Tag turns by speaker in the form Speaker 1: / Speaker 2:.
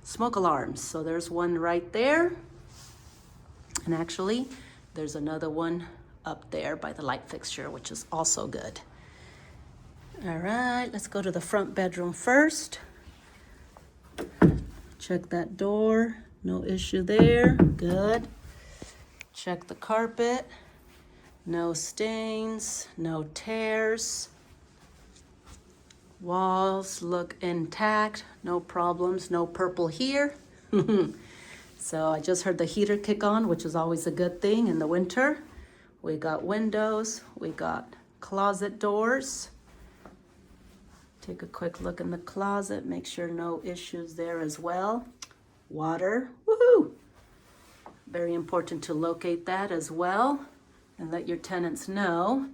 Speaker 1: smoke alarms. So there's one right there. And actually, there's another one up there by the light fixture, which is also good. All right, let's go to the front bedroom first. Check that door, no issue there, good. Check the carpet, no stains, no tears. Walls look intact, no problems, no purple here. So I just heard the heater kick on, which is always a good thing in the winter. We got windows, we got closet doors. Take a quick look in the closet, make sure no issues there as well. Water, woohoo! Very important to locate that as well and let your tenants know.